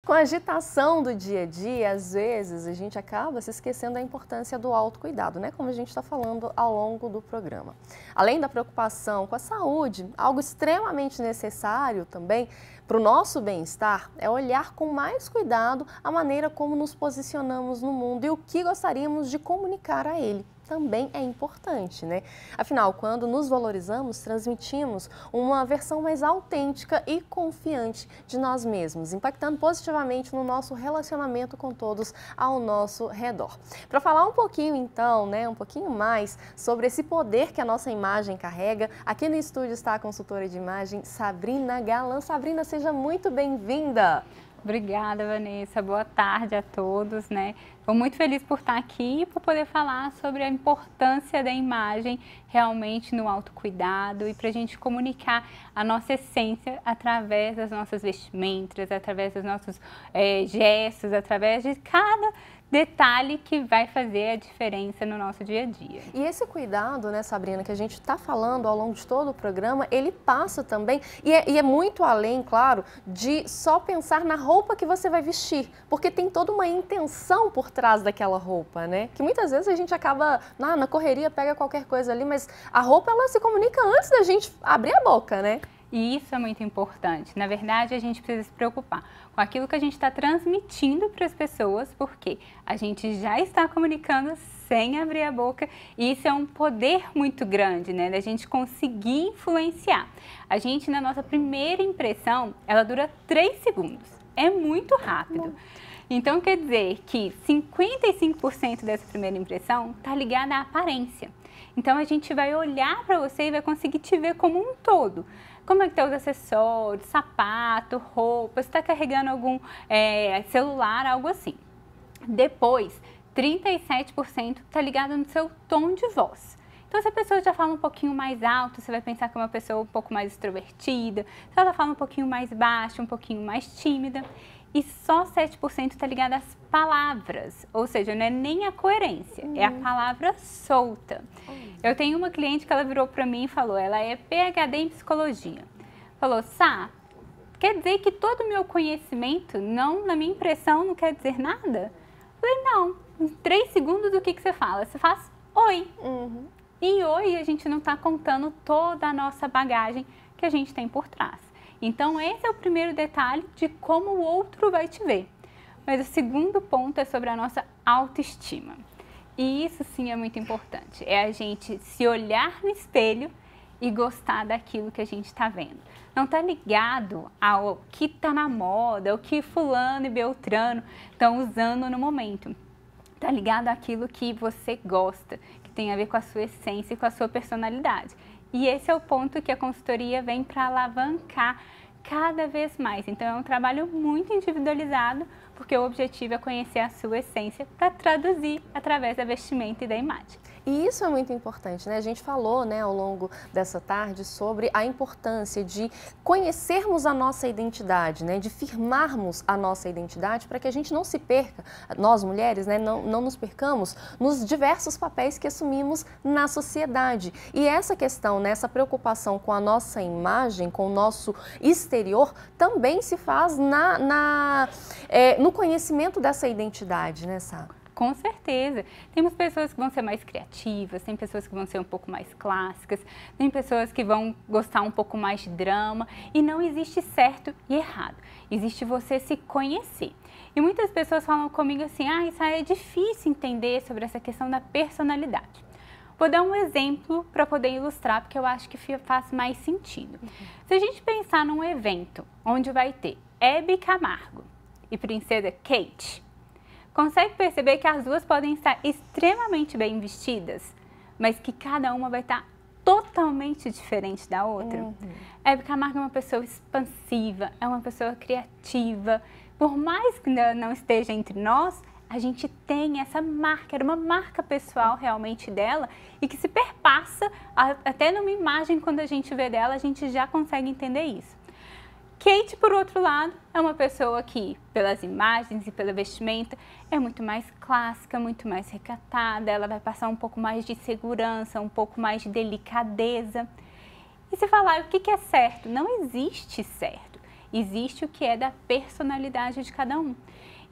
Com a agitação do dia a dia, às vezes a gente acaba se esquecendo da importância do autocuidado, né? Como a gente está falando ao longo do programa. Além da preocupação com a saúde, algo extremamente necessário também para o nosso bem-estar é olhar com mais cuidado a maneira como nos posicionamos no mundo e o que gostaríamos de comunicar a ele. Também é importante, né? Afinal, quando nos valorizamos, transmitimos uma versão mais autêntica e confiante de nós mesmos, impactando positivamente no nosso relacionamento com todos ao nosso redor. Para falar um pouquinho então, né, um pouquinho mais sobre esse poder que a nossa imagem carrega, aqui no estúdio está a consultora de imagem Sabrina Galan. Sabrina, seja muito bem-vinda! Obrigada, Vanessa. Boa tarde a todos, né? Estou muito feliz por estar aqui e por poder falar sobre a importância da imagem realmente no autocuidado e para a gente comunicar a nossa essência através das nossas vestimentas, através dos nossos gestos, através de cada detalhe que vai fazer a diferença no nosso dia a dia. E esse cuidado, né, Sabrina, que a gente está falando ao longo de todo o programa, ele passa também, e é muito além, claro, de só pensar na roupa que você vai vestir, porque tem toda uma intenção por trás daquela roupa, né? Que muitas vezes a gente acaba, na correria, pega qualquer coisa ali, mas a roupa, ela se comunica antes da gente abrir a boca, né? E isso é muito importante. Na verdade, a gente precisa se preocupar com aquilo que a gente está transmitindo para as pessoas, porque a gente já está comunicando sem abrir a boca e isso é um poder muito grande, né? Da gente conseguir influenciar. A gente, na nossa primeira impressão, ela dura 3 segundos. É muito rápido. Então, quer dizer que 55% dessa primeira impressão está ligada à aparência. Então, a gente vai olhar para você e vai conseguir te ver como um todo. Como é que estão os acessórios, sapato, roupa, se está carregando algum celular, algo assim. Depois, 37% está ligado no seu tom de voz. Então, se a pessoa já fala um pouquinho mais alto, você vai pensar que é uma pessoa um pouco mais extrovertida. Se ela fala um pouquinho mais baixo, um pouquinho mais tímida. E só 7% está ligado às palavras, ou seja, não é nem a coerência, é a palavra solta. Eu tenho uma cliente que ela virou para mim e falou, ela é PhD em psicologia. Falou, Sá, quer dizer que todo o meu conhecimento, não, na minha impressão, não quer dizer nada? Eu falei, não, em 3 segundos o que você fala? Você faz oi. Em oi a gente não está contando toda a nossa bagagem que a gente tem por trás. Então, esse é o primeiro detalhe de como o outro vai te ver. Mas o segundo ponto é sobre a nossa autoestima. E isso sim é muito importante. É a gente se olhar no espelho e gostar daquilo que a gente está vendo. Não está ligado ao que está na moda, ao que fulano e beltrano estão usando no momento. Está ligado àquilo que você gosta, que tem a ver com a sua essência e com a sua personalidade. E esse é o ponto que a consultoria vem para alavancar cada vez mais. Então, é um trabalho muito individualizado, porque o objetivo é conhecer a sua essência para traduzir através da vestimenta e da imagem. E isso é muito importante, né? A gente falou, né, ao longo dessa tarde sobre a importância de conhecermos a nossa identidade, né, de firmarmos a nossa identidade para que a gente não se perca, nós mulheres, né, não nos percamos nos diversos papéis que assumimos na sociedade. E essa questão, né, essa preocupação com a nossa imagem, com o nosso exterior, também se faz no conhecimento dessa identidade, né, Sá? Com certeza. Temos pessoas que vão ser mais criativas, tem pessoas que vão ser um pouco mais clássicas, tem pessoas que vão gostar um pouco mais de drama e não existe certo e errado. Existe você se conhecer. E muitas pessoas falam comigo assim, isso é difícil entender sobre essa questão da personalidade. Vou dar um exemplo para poder ilustrar, porque eu acho que faz mais sentido. Se a gente pensar num evento onde vai ter Hebe Camargo e Princesa Kate, consegue perceber que as duas podem estar extremamente bem vestidas, mas que cada uma vai estar totalmente diferente da outra? Hebe Camargo é uma pessoa expansiva, é uma pessoa criativa. Por mais que não esteja entre nós, a gente tem essa marca, era uma marca pessoal realmente dela e que se perpassa até numa imagem, quando a gente vê dela, a gente já consegue entender isso. Kate, por outro lado, é uma pessoa que, pelas imagens e pela vestimenta, é muito mais clássica, muito mais recatada, ela vai passar um pouco mais de segurança, um pouco mais de delicadeza. E se falar o que é certo, não existe certo. existe o que é da personalidade de cada um.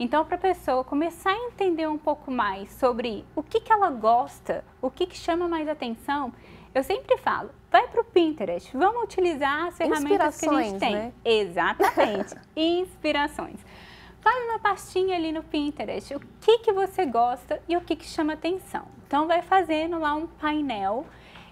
Então, para a pessoa começar a entender um pouco mais sobre o que ela gosta, o que chama mais atenção, eu sempre falo, vai para o Pinterest, vamos utilizar as ferramentas que a gente tem. Né? Exatamente, inspirações. Faz uma pastinha ali no Pinterest, o que você gosta e o que chama atenção. Então, vai fazendo lá um painel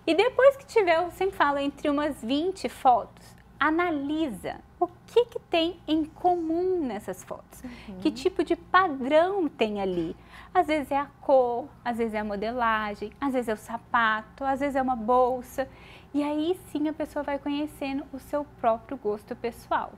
e depois que tiver, eu sempre falo, entre umas 20 fotos, analisa o que tem em comum nessas fotos, que tipo de padrão tem ali. Às vezes é a cor, às vezes é a modelagem, às vezes é o sapato, às vezes é uma bolsa. E aí sim a pessoa vai conhecendo o seu próprio gosto pessoal,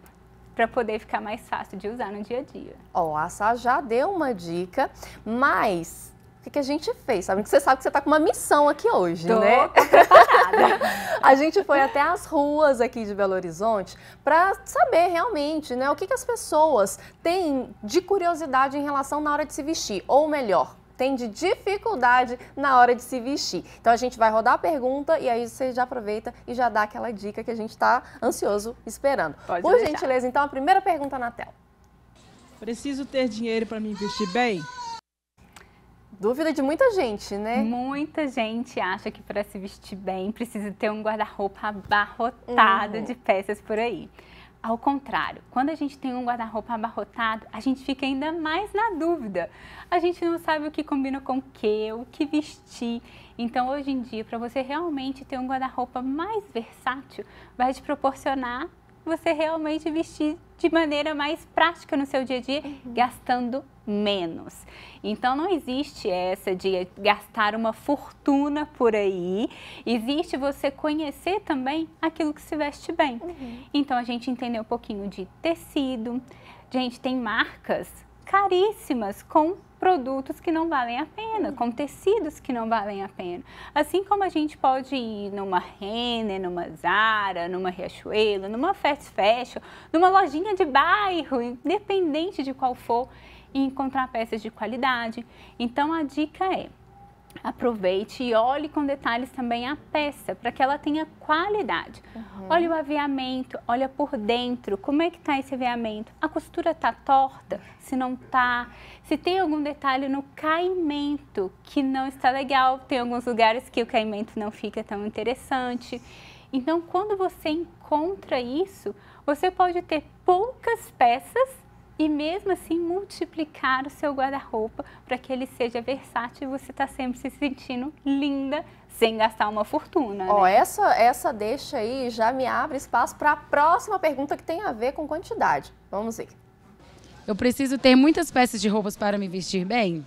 para poder ficar mais fácil de usar no dia a dia. Ó, a Sá já deu uma dica, mas o que a gente fez? Sabe que você sabe que você está com uma missão aqui hoje, né? Tô preparada. A gente foi até as ruas aqui de Belo Horizonte para saber realmente, né, o que as pessoas têm de curiosidade em relação na hora de se vestir, ou melhor, tem de dificuldade na hora de se vestir. Então a gente vai rodar a pergunta e aí você já aproveita e já dá aquela dica que a gente está ansioso esperando. Pode Por deixar. gentileza, então a primeira pergunta na tela. Preciso ter dinheiro para me vestir bem? Dúvida de muita gente, né? Muita gente acha que para se vestir bem precisa ter um guarda-roupa abarrotado de peças por aí. Ao contrário, quando a gente tem um guarda-roupa abarrotado, a gente fica ainda mais na dúvida. A gente não sabe o que combina com o que vestir. Então, hoje em dia, para você realmente ter um guarda-roupa mais versátil, vai te proporcionar você realmente vestir de maneira mais prática no seu dia a dia, gastando menos. Então, não existe essa de gastar uma fortuna por aí. Existe você conhecer também aquilo que se veste bem. Então, a gente entender um pouquinho de tecido. Gente, tem marcas caríssimas com produtos que não valem a pena, com tecidos que não valem a pena. Assim como a gente pode ir numa Renner, numa Zara, numa Riachuelo, numa fast fashion, numa lojinha de bairro, independente de qual for, e encontrar peças de qualidade. Então a dica é: aproveite e olhe com detalhes também a peça, para que ela tenha qualidade. Olhe o aviamento, olha por dentro, como é que está esse aviamento? A costura está torta? Se não está? Se tem algum detalhe no caimento que não está legal, tem alguns lugares que o caimento não fica tão interessante. Então, quando você encontra isso, você pode ter poucas peças e mesmo assim multiplicar o seu guarda-roupa para que ele seja versátil e você está sempre se sentindo linda sem gastar uma fortuna. Ó, né? essa deixa aí já me abre espaço para a próxima pergunta que tem a ver com quantidade. Vamos ver. Eu preciso ter muitas peças de roupas para me vestir bem?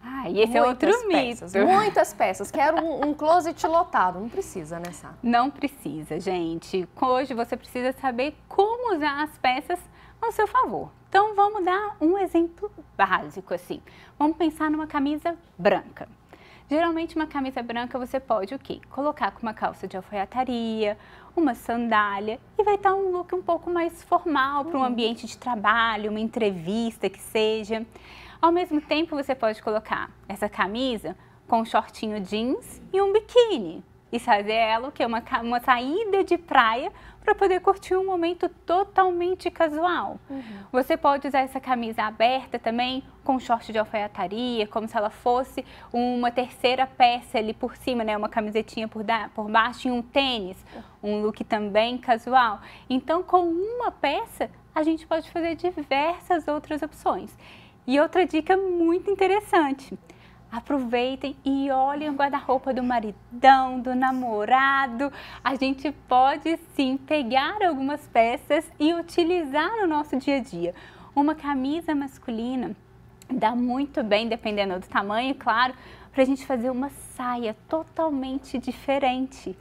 Ah, e esse é outro peças, mito. muitas peças. Quero um closet lotado. Não precisa, né, Sá? Não precisa, gente. Hoje você precisa saber como usar as peças ao seu favor. Então, vamos dar um exemplo básico, assim. Vamos pensar numa camisa branca. Geralmente, uma camisa branca você pode o quê? Colocar com uma calça de alfaiataria, uma sandália e vai estar um look um pouco mais formal para um ambiente de trabalho, uma entrevista que seja. Ao mesmo tempo, você pode colocar essa camisa com um shortinho jeans e um biquíni. E fazer ela o quê? Uma saída de praia para poder curtir um momento totalmente casual. Você pode usar essa camisa aberta também, com short de alfaiataria, como se ela fosse uma terceira peça ali por cima, né? Uma camisetinha por baixo e um tênis, um look também casual. Então, com uma peça, a gente pode fazer diversas outras opções. E outra dica muito interessante: aproveitem e olhem o guarda-roupa do maridão, do namorado. A gente pode sim pegar algumas peças e utilizar no nosso dia a dia. Uma camisa masculina dá muito bem, dependendo do tamanho, claro, para a gente fazer uma saia totalmente diferente.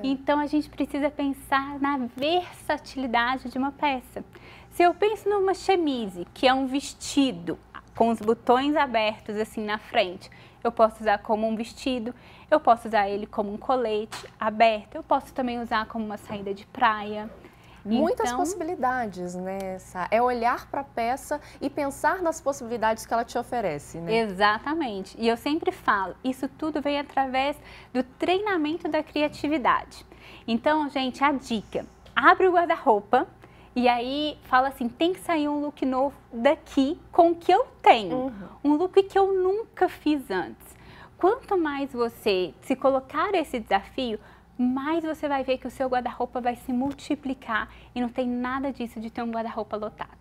Então a gente precisa pensar na versatilidade de uma peça. Se eu penso numa chemise, que é um vestido com os botões abertos assim na frente, eu posso usar como um vestido, eu posso usar ele como um colete aberto, eu posso também usar como uma saída de praia. Muitas possibilidades, né, Sá? É olhar para a peça e pensar nas possibilidades que ela te oferece, né? Exatamente. E eu sempre falo, isso tudo vem através do treinamento da criatividade. Então, gente, a dica: abre o guarda-roupa E aí fala assim, tem que sair um look novo daqui com o que eu tenho. Um look que eu nunca fiz antes. Quanto mais você se colocar esse desafio, mais você vai ver que o seu guarda-roupa vai se multiplicar e não tem nada disso de ter um guarda-roupa lotado.